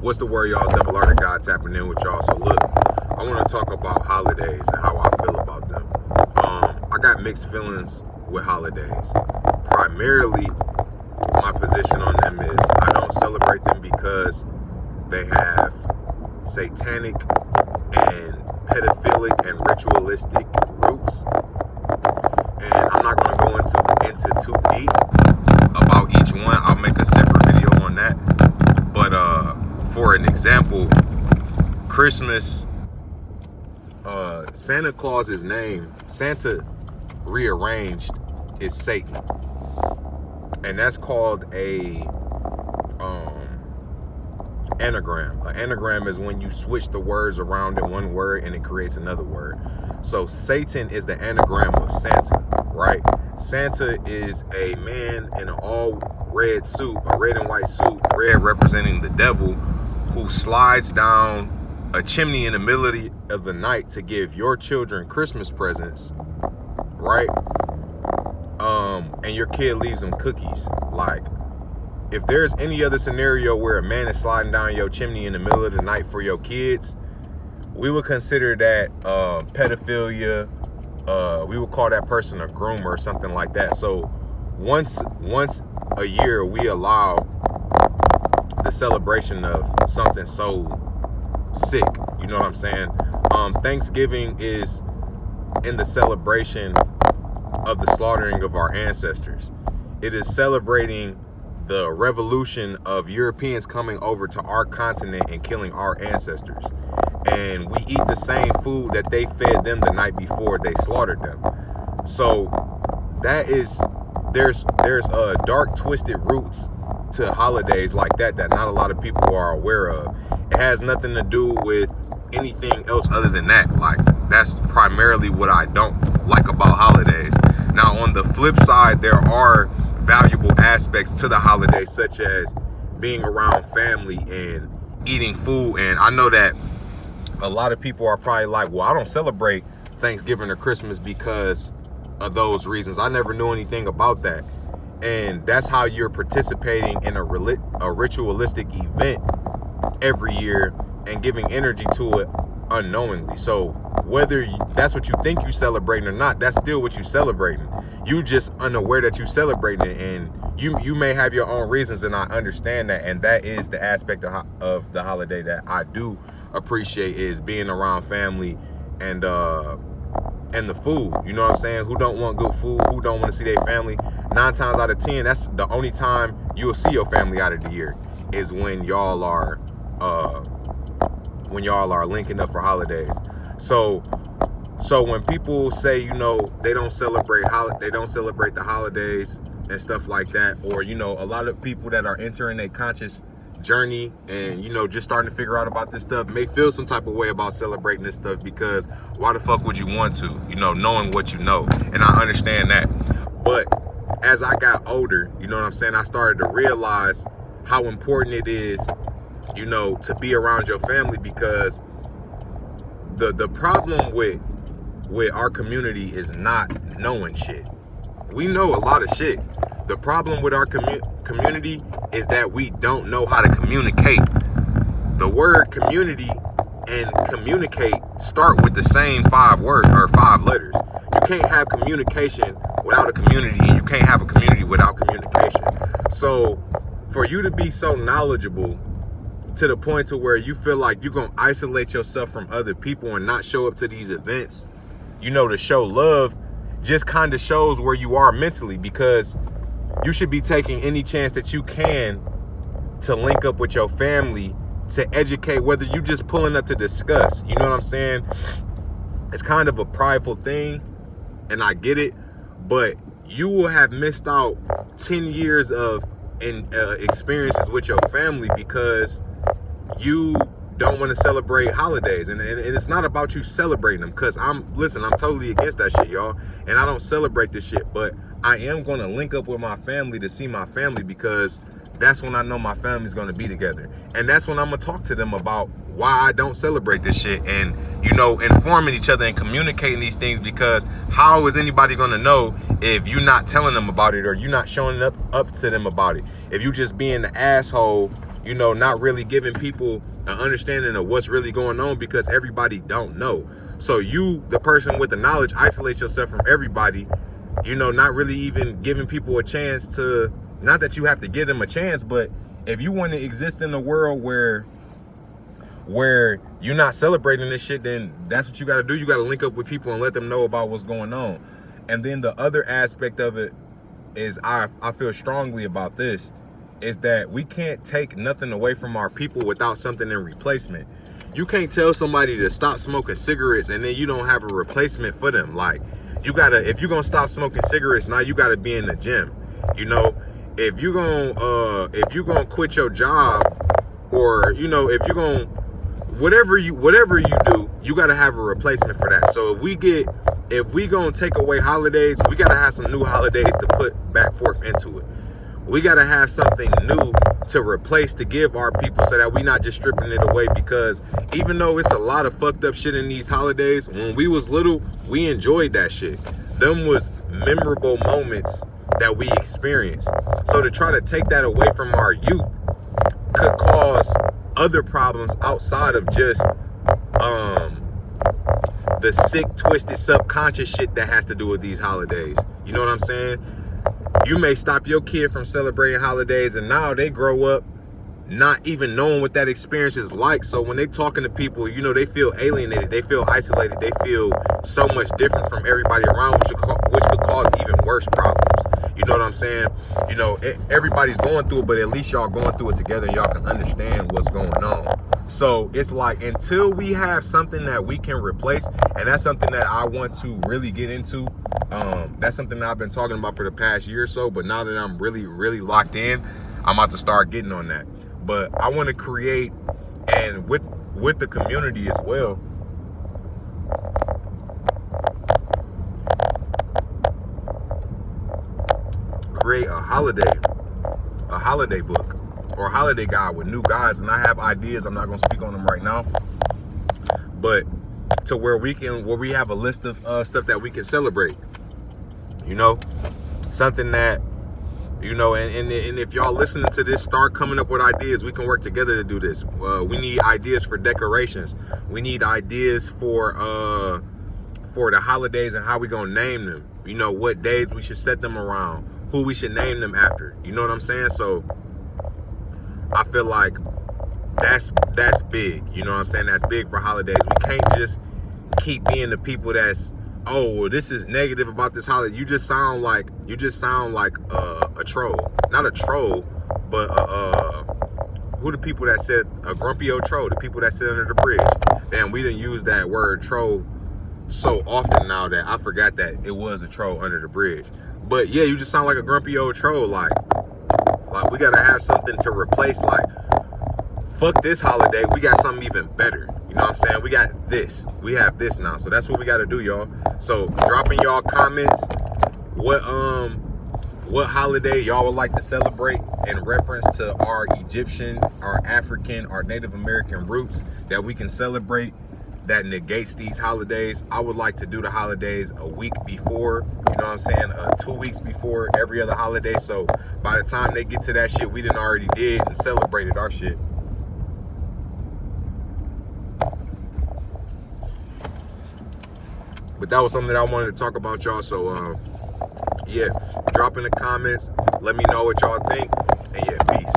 What's the word, y'all? It's Devil Art God tapping in with y'all. So look, I want to talk about holidays and how I feel about them. I got mixed feelings with holidays. Primarily, my position on them is I don't celebrate them because they have satanic and pedophilic and ritualistic roots. And I'm not going to go into too deep about each one. I'll make a separate video on that. But for an example, Christmas, Santa Claus's name, Santa rearranged is Satan. And that's called a anagram. An anagram is when you switch the words around in one word and it creates another word. So Satan is the anagram of Santa, right? Santa is a man in an all red suit, a red and white suit, red representing the devil, who slides down a chimney in the middle of the night to give your children Christmas presents, right? And your kid leaves them cookies. Like, if there's any other scenario where a man is sliding down your chimney in the middle of the night for your kids, we would consider that pedophilia. We would call that person a groomer or something like that. So once a year, we allow the celebration of something so sick. You know what I'm saying? Thanksgiving is in the celebration of the slaughtering of our ancestors. It is celebrating the revolution of Europeans coming over to our continent and killing our ancestors. And we eat the same food that they fed them the night before they slaughtered them. So that is, there's dark, twisted roots to holidays like that not a lot of people are aware of. It has nothing to do with anything else other than that. Like, that's primarily what I don't like about holidays. Now, on the flip side, there are valuable aspects to the holidays, such as being around family and eating food. And I know that a lot of people are probably like, well, I don't celebrate Thanksgiving or Christmas because of those reasons. I never knew anything about that. And that's how you're participating in a ritualistic event every year and giving energy to it unknowingly. So whether that's what you think you celebrating or not, that's still what you celebrating. You just unaware that you celebrating it, and you may have your own reasons, and I understand that. And that is the aspect of the holiday that I do appreciate, is being around family and the food. You know what I'm saying? Who don't want good food? Who don't want to see their family? 9 times out of 10, that's the only time you will see your family out of the year, is when y'all are linking up for holidays. So when people say, you know, they don't celebrate the holidays and stuff like that, or, you know, a lot of people that are entering a conscious journey and, you know, just starting to figure out about this stuff may feel some type of way about celebrating this stuff, because why the fuck would you want to, you know, knowing what you know? And I understand that. But as I got older, you know what I'm saying, I started to realize how important it is, you know, to be around your family, because the problem with our community is not knowing shit. We know a lot of shit. The problem with our community is that we don't know how to communicate. The word community and communicate start with the same 5 words or 5 letters. You can't have communication without a community, and you can't have a community without communication. So for you to be so knowledgeable to the point to where you feel like you're going to isolate yourself from other people and not show up to these events, you know, to show love, just kind of shows where you are mentally, because you should be taking any chance that you can to link up with your family, to educate, whether you just pulling up to discuss. You know what I'm saying? It's kind of a prideful thing, and I get it, but you will have missed out 10 years of experiences with your family because you don't want to celebrate holidays. And it's not about you celebrating them, because I'm totally against that shit, y'all, and I don't celebrate this shit. But I am going to link up with my family to see my family, because that's when I know my family's going to be together. And that's when I'm going to talk to them about why I don't celebrate this shit, and, you know, informing each other and communicating these things, because how is anybody going to know if you're not telling them about it, or you're not showing up to them about it? If you just being the asshole you know, not really giving people an understanding of what's really going on because everybody don't know. So you, the person with the knowledge, isolate yourself from everybody, you know, not really even giving people a chance to, not that you have to give them a chance, but if you want to exist in a world where you're not celebrating this shit, then that's what you got to do. You got to link up with people and let them know about what's going on. And then the other aspect of it is, I feel strongly about this, is that we can't take nothing away from our people without something in replacement. You can't tell somebody to stop smoking cigarettes and then you don't have a replacement for them. Like, you gotta, if you're gonna stop smoking cigarettes, now you gotta be in the gym. You know, if you're gonna quit your job, or, you know, if you're gonna, whatever you do, you gotta have a replacement for that. So if we gonna take away holidays, we gotta have some new holidays to put back forth into it. We gotta have something new to replace, to give our people, so that we not just stripping it away. Because even though it's a lot of fucked up shit in these holidays, when we was little, we enjoyed that shit. Them was memorable moments that we experienced. So to try to take that away from our youth could cause other problems outside of just the sick, twisted, subconscious shit that has to do with these holidays. You know what I'm saying? You may stop your kid from celebrating holidays, and now they grow up not even knowing what that experience is like. So when they talking to people, you know, they feel alienated, they feel isolated, they feel so much different from everybody around, which could cause even worse problems. You know what I'm saying? You know, everybody's going through it, but at least y'all going through it together and y'all can understand what's going on. So it's like, until we have something that we can replace, and that's something that I want to really get into. That's something that I've been talking about for the past year or so, but now that I'm really, really locked in, I'm about to start getting on that. But I want to create, and with the community as well, create a holiday book or a holiday guide with new guides. And I have ideas. I'm not going to speak on them right now, but to where we have a list of stuff that we can celebrate, you know, something that, you know, and if y'all listening to this, start coming up with ideas. We can work together to do this. We need ideas for decorations. We need ideas for the holidays and how we gonna name them. You know, what days we should set them around, who we should name them after. You know what I'm saying? So I feel like that's big. You know what I'm saying? That's big for holidays. We can't just keep being the people that's, oh, well, this is negative about this holiday. You just sound like a troll. Not a troll, but who the people that said a grumpy old troll? The people that sit under the bridge. Damn, we didn't use that word troll so often now that I forgot that it was a troll under the bridge. But yeah, you just sound like a grumpy old troll. Like we gotta have something to replace. Like, fuck this holiday, we got something even better. You know what I'm saying? We got this. We have this now. So that's what we got to do, y'all. So drop in y'all comments what holiday y'all would like to celebrate in reference to our Egyptian, our African, our Native American roots that we can celebrate that negates these holidays. I would like to do the holidays a week before, you know what I'm saying? 2 weeks before every other holiday. So by the time they get to that shit, we done already did and celebrated our shit. But that was something that I wanted to talk about, y'all. So, yeah, drop in the comments. Let me know what y'all think. And yeah, peace.